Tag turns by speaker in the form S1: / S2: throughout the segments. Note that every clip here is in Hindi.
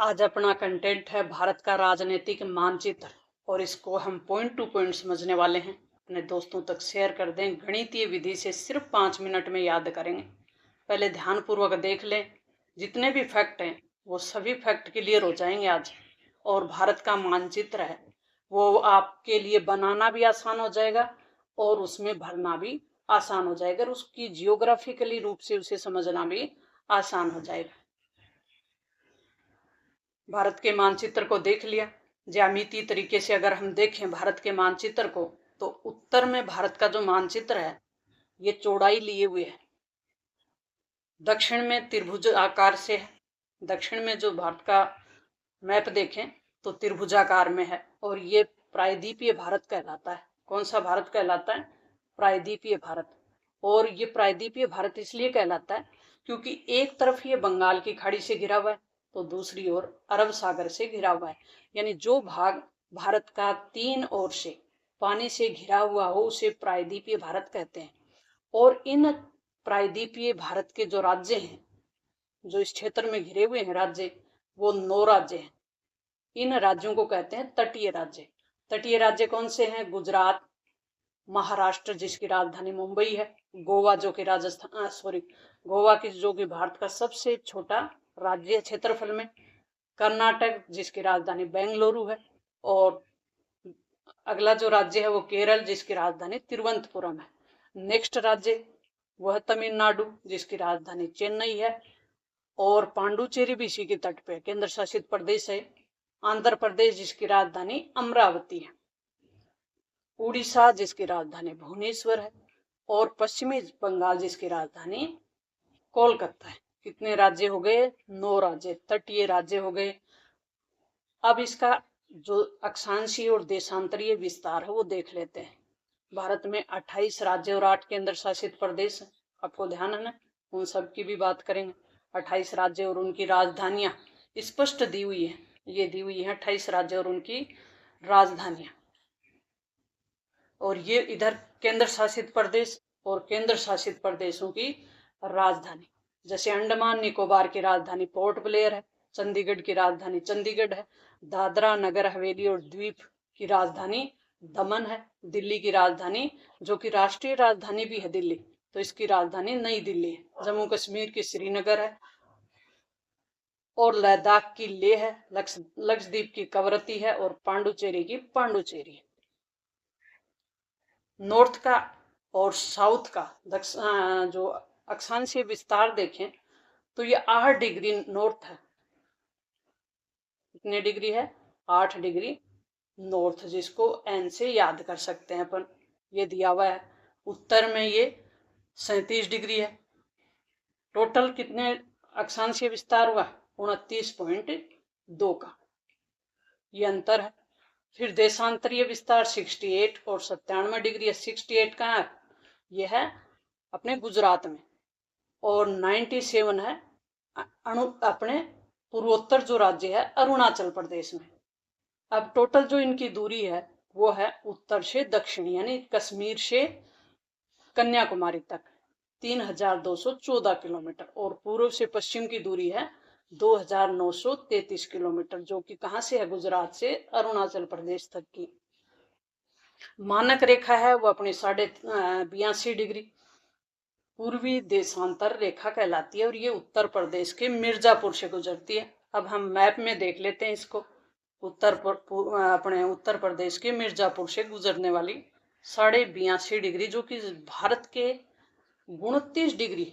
S1: आज अपना कंटेंट है भारत का राजनीतिक मानचित्र और इसको हम पॉइंट टू पॉइंट समझने वाले हैं। अपने दोस्तों तक शेयर कर दें। गणितीय विधि से सिर्फ 5 मिनट में याद करेंगे। पहले ध्यानपूर्वक देख लें। जितने भी फैक्ट हैं वो सभी फैक्ट क्लियर हो जाएंगे आज। और भारत का मानचित्र है वो आपके लिए बनाना भी आसान हो जाएगा और उसमें भरना भी आसान हो जाएगा और उसकी जियोग्राफिकली रूप से उसे समझना भी आसान हो जाएगा। भारत के मानचित्र को देख लिया। ज्यामितीय तरीके से अगर हम देखें भारत के मानचित्र को तो उत्तर में भारत का जो मानचित्र है ये चौड़ाई लिए हुए है। दक्षिण में त्रिभुज आकार से है। दक्षिण में जो भारत का मैप देखें तो त्रिभुजाकार में है और ये प्रायद्वीपीय भारत कहलाता है। कौन सा भारत कहलाता है? प्रायद्वीपीय भारत। और ये प्रायद्वीपीय भारत इसलिए कहलाता है क्योंकि एक तरफ ये बंगाल की खाड़ी से घिरा हुआ है तो दूसरी ओर अरब सागर से घिरा हुआ है। यानी जो भाग भारत का 3 ओर से पानी से घिरा हुआ हो उसे प्रायद्वीपीय भारत कहते हैं। और इन प्रायद्वीपीय भारत के जो राज्य हैं, जो इस क्षेत्र में घिरे हुए हैं राज्य, वो 9 राज्य हैं। इन राज्यों को कहते हैं तटीय राज्य। तटीय राज्य कौन से हैं? गुजरात, महाराष्ट्र जिसकी राजधानी मुंबई है, गोवा जो कि गोवा की जो कि भारत का सबसे छोटा राज्य क्षेत्रफल में, कर्नाटक जिसकी राजधानी बेंगलुरु है, और अगला जो राज्य है वो केरल जिसकी राजधानी तिरुवनंतपुरम है। नेक्स्ट राज्य वह तमिलनाडु जिसकी राजधानी चेन्नई है, और पांडुचेरी भी इसी के तट पे केंद्र शासित प्रदेश है। आंध्र प्रदेश जिसकी राजधानी अमरावती है, उड़ीसा जिसकी राजधानी भुवनेश्वर है, और पश्चिमी बंगाल जिसकी राजधानी कोलकाता है। कितने राज्य हो गए? 9 राज्य, तटीय राज्य हो गए। अब इसका जो अक्षांशीय और देशांतरीय विस्तार है वो देख लेते हैं। भारत में 28 राज्य और 8 केंद्र शासित प्रदेश है। आपको ध्यान है ना, उन सब की भी बात करेंगे। 28 राज्य और उनकी राजधानियां स्पष्ट दी हुई है। ये दी हुई है 28 राज्य और उनकी राजधानियां। और ये इधर केंद्र शासित प्रदेश और केंद्र शासित प्रदेशों की राजधानी, जैसे अंडमान निकोबार की राजधानी पोर्ट ब्लेयर है, चंडीगढ़ की राजधानी चंडीगढ़ है, दादरा नगर हवेली और द्वीप की राजधानी दमन है, दिल्ली की राजधानी जो कि राष्ट्रीय राजधानी भी है दिल्ली, तो इसकी राजधानी नई दिल्ली है, जम्मू कश्मीर की श्रीनगर है, और लद्दाख की लेह है, लक्षद्वीप की कवरत्ती है, और पांडुचेरी की पांडुचेरी है। नॉर्थ का और साउथ का जो अक्षांशीय विस्तार देखें तो ये 8 डिग्री नॉर्थ है। कितने डिग्री है? 8 डिग्री नॉर्थ, जिसको एन से याद कर सकते हैं अपन। ये दिया हुआ है। उत्तर में ये 37 डिग्री है। टोटल कितने अक्षांशीय विस्तार हुआ? 29.2 का ये अंतर है। फिर देशांतरीय विस्तार 68 और 97 डिग्री है। 68 कहाँ है? ये है अपने गुजरात में, और 97 है अपने पूर्वोत्तर जो राज्य है अरुणाचल प्रदेश में। अब टोटल जो इनकी दूरी है वो है उत्तर से दक्षिण यानी कश्मीर से कन्याकुमारी तक 3214 किलोमीटर, और पूर्व से पश्चिम की दूरी है 2933 किलोमीटर, जो कि कहाँ से है? गुजरात से अरुणाचल प्रदेश तक की। मानक रेखा है वो अपनी 82.5 डिग्री पूर्वी देशांतर रेखा कहलाती है, और ये उत्तर प्रदेश के मिर्जापुर से गुजरती है। अब हम मैप में देख लेते हैं इसको। अपने उत्तर प्रदेश के मिर्जापुर से गुजरने वाली 82.5 डिग्री, जो कि भारत के 29 डिग्री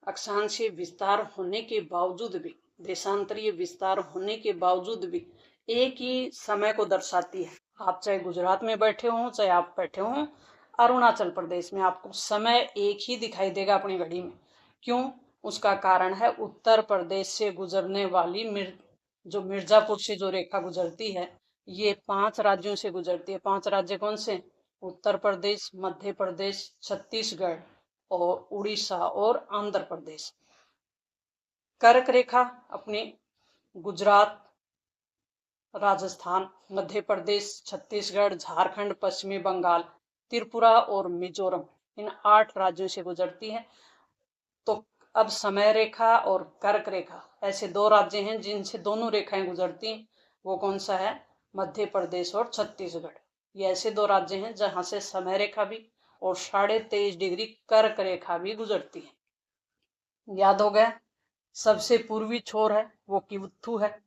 S1: अक्षांशीय विस्तार होने के बावजूद भी, देशांतरीय विस्तार होने के बावजूद भी एक ही समय को दर्शाती है। आप चाहे गुजरात में बैठे हों चाहे आप बैठे हों अरुणाचल प्रदेश में, आपको समय एक ही दिखाई देगा अपनी घड़ी में। क्यों? उसका कारण है उत्तर प्रदेश से गुजरने वाली जो मिर्जापुर से जो रेखा गुजरती है ये 5 राज्यों से गुजरती है। 5 राज्य कौन से? उत्तर प्रदेश, मध्य प्रदेश, छत्तीसगढ़ और उड़ीसा और आंध्र प्रदेश। कर्क रेखा अपनी गुजरात, राजस्थान, मध्य प्रदेश, छत्तीसगढ़, झारखंड, पश्चिमी बंगाल, त्रिपुरा और मिजोरम, इन 8 राज्यों से गुजरती है। तो अब समय रेखा और कर्क रेखा ऐसे दो राज्य हैं जिनसे दोनों रेखाएं गुजरती हैं। वो कौन सा है? मध्य प्रदेश और छत्तीसगढ़। ये ऐसे दो राज्य हैं जहां से समय रेखा भी और 23.5 डिग्री कर्क रेखा भी गुजरती है। याद हो गया? सबसे पूर्वी छोर है वो किवुत्थु है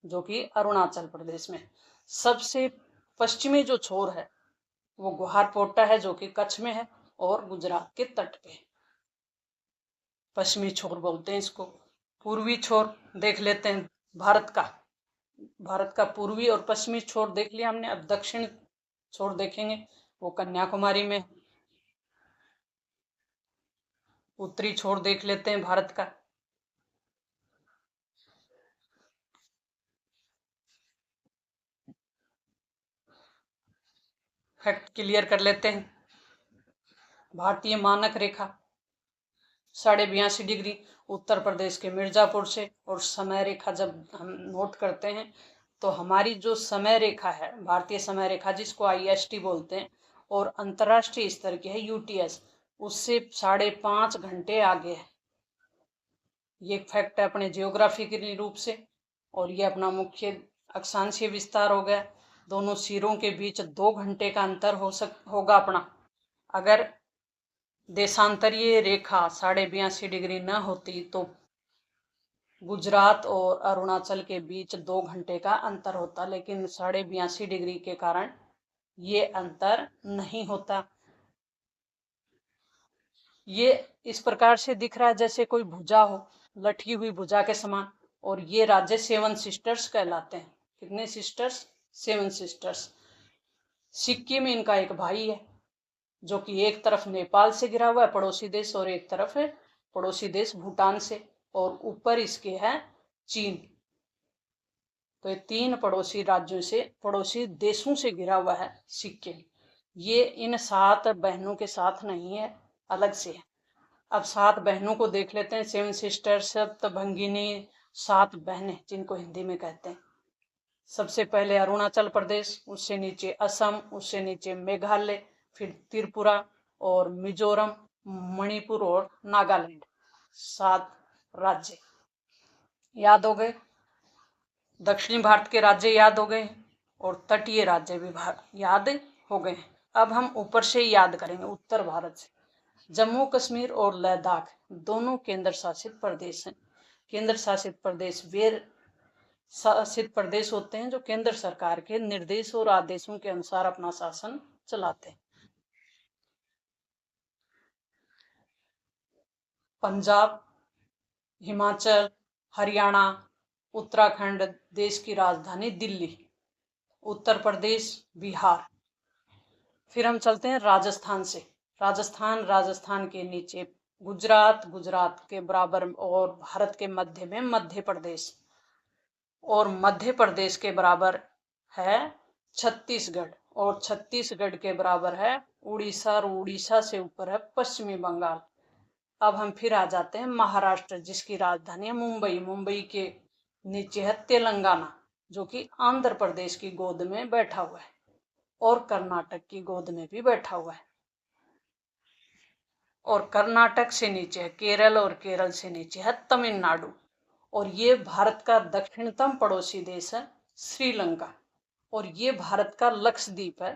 S1: जो कि अरुणाचल प्रदेश में। सबसे पश्चिमी जो छोर है वो गुहारपोटा है जो कि कच्छ में है और गुजरात के तट पे है। पश्चिमी छोर बोलते हैं इसको। पूर्वी छोर देख लेते हैं भारत का पूर्वी और पश्चिमी छोर देख लिया हमने। अब दक्षिण छोर देखेंगे, वो कन्याकुमारी में। उत्तरी छोर देख लेते हैं भारत का। फैक्ट क्लियर कर लेते हैं। भारतीय मानक रेखा 82.5 डिग्री उत्तर प्रदेश के मिर्जापुर से। और समय रेखा जब हम नोट करते हैं तो हमारी जो समय रेखा है, भारतीय समय रेखा जिसको IST बोलते हैं, और अंतर्राष्ट्रीय स्तर की है UTS, उससे 5.5 घंटे आगे है। ये फैक्ट है अपने जियोग्राफी के रूप से। और ये अपना मुख्य अक्षांशीय विस्तार हो गया। दोनों सिरों के बीच 2 घंटे का अंतर होगा अपना। अगर देशांतरीय रेखा 82.5 डिग्री न होती तो गुजरात और अरुणाचल के बीच 2 घंटे का अंतर होता, लेकिन 82.5 डिग्री के कारण ये अंतर नहीं होता। ये इस प्रकार से दिख रहा है जैसे कोई भुजा हो, लटकी हुई भुजा के समान। और ये राज्य 7 सिस्टर्स कहलाते हैं। कितने सिस्टर्स? 7 सिस्टर्स। सिक्किम इनका एक भाई है जो कि एक तरफ नेपाल से घिरा हुआ है पड़ोसी देश, और एक तरफ है पड़ोसी देश भूटान से, और ऊपर इसके है चीन। तो ये 3 पड़ोसी राज्यों से, पड़ोसी देशों से घिरा हुआ है सिक्किम। ये इन 7 बहनों के साथ नहीं है, अलग से है। अब 7 बहनों को देख लेते हैं। 7 सिस्टर्स, सप्तभंगिनी, 7 बहनें जिनको हिंदी में कहते हैं। सबसे पहले अरुणाचल प्रदेश, उससे नीचे असम, उससे नीचे मेघालय, फिर त्रिपुरा और मिजोरम, मणिपुर और नागालैंड। 7 राज्य याद हो गए। दक्षिणी भारत के राज्य याद हो गए और तटीय राज्य भी याद हो गए। अब हम ऊपर से याद करेंगे उत्तर भारत से। जम्मू कश्मीर और लद्दाख दोनों केंद्र शासित प्रदेश हैं। केंद्र शासित प्रदेश वे शासित प्रदेश होते हैं जो केंद्र सरकार के निर्देश और आदेशों के अनुसार अपना शासन चलाते हैं। पंजाब, हिमाचल, हरियाणा, उत्तराखंड, देश की राजधानी दिल्ली, उत्तर प्रदेश, बिहार। फिर हम चलते हैं राजस्थान से। राजस्थान के नीचे गुजरात के बराबर और भारत के मध्य में मध्य प्रदेश, और मध्य प्रदेश के बराबर है छत्तीसगढ़, और छत्तीसगढ़ के बराबर है उड़ीसा, और उड़ीसा से ऊपर है पश्चिमी बंगाल। अब हम फिर आ जाते हैं महाराष्ट्र जिसकी राजधानी है मुंबई। मुंबई के नीचे है तेलंगाना जो कि आंध्र प्रदेश की गोद में बैठा हुआ है, और कर्नाटक की गोद में भी बैठा हुआ है। और कर्नाटक से नीचे है केरल, और केरल से नीचे है तमिलनाडु। और ये भारत का दक्षिणतम पड़ोसी देश है श्रीलंका, और ये भारत का लक्षद्वीप है।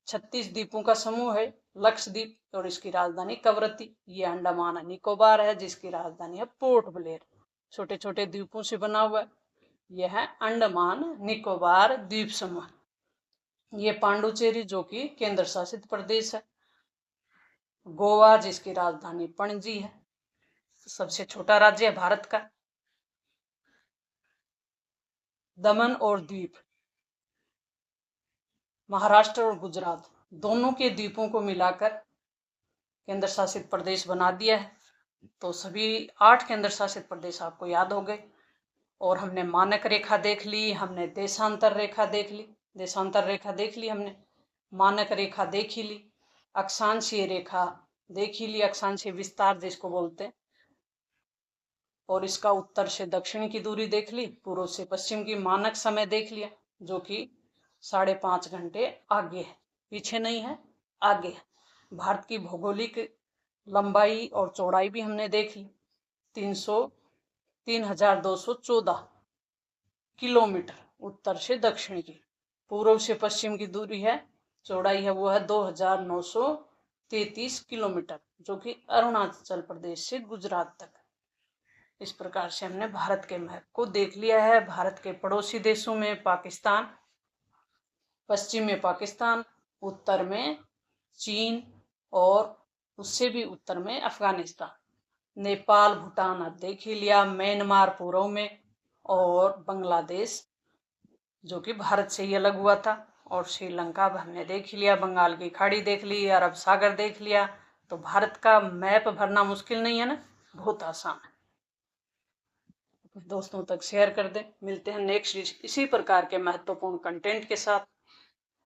S1: 36 द्वीपों का समूह है लक्षद्वीप, और इसकी राजधानी कवरत्ती। ये अंडमान निकोबार है जिसकी राजधानी है पोर्ट ब्लेयर। छोटे छोटे द्वीपों से बना हुआ है। यह है अंडमान निकोबार द्वीप समूह। ये पांडुचेरी जो कि केंद्र शासित प्रदेश है। गोवा जिसकी राजधानी पणजी है, सबसे छोटा राज्य है भारत का। दमन और द्वीप, महाराष्ट्र और गुजरात दोनों के द्वीपों को मिलाकर केंद्र शासित प्रदेश बना दिया है। तो सभी 8 केंद्र शासित प्रदेश आपको याद हो गए। और हमने मानक रेखा देख ली, हमने देशांतर रेखा देख ली, हमने मानक रेखा देख ही ली, अक्षांशीय रेखा देख ही ली, अक्षांशीय विस्तार जिसको बोलते हैं, और इसका उत्तर से दक्षिण की दूरी देख ली, पूर्व से पश्चिम की मानक समय देख लिया जो कि 5.5 घंटे आगे है, पीछे नहीं है, आगे है। भारत की भौगोलिक लंबाई और चौड़ाई भी हमने देख ली। 3,214 किलोमीटर उत्तर से दक्षिण की। पूर्व से पश्चिम की दूरी है, चौड़ाई है वो है 2,933 किलोमीटर, जो कि अरुणाचल प्रदेश से गुजरात तक। इस प्रकार से हमने भारत के मैप को देख लिया है। भारत के पड़ोसी देशों में पाकिस्तान, पश्चिम में पाकिस्तान, उत्तर में चीन और उससे भी उत्तर में अफगानिस्तान, नेपाल, भूटान आप देख ही लिया, म्यांमार पूर्व में, और बांग्लादेश जो कि भारत से ही अलग हुआ था, और श्रीलंका हमने देख ही लिया, बंगाल की खाड़ी देख ली, अरब सागर देख लिया। तो भारत का मैप भरना मुश्किल नहीं है ना, बहुत आसान है। दोस्तों तक शेयर कर दें। मिलते हैं नेक्स्ट इसी प्रकार के महत्वपूर्ण कंटेंट के साथ।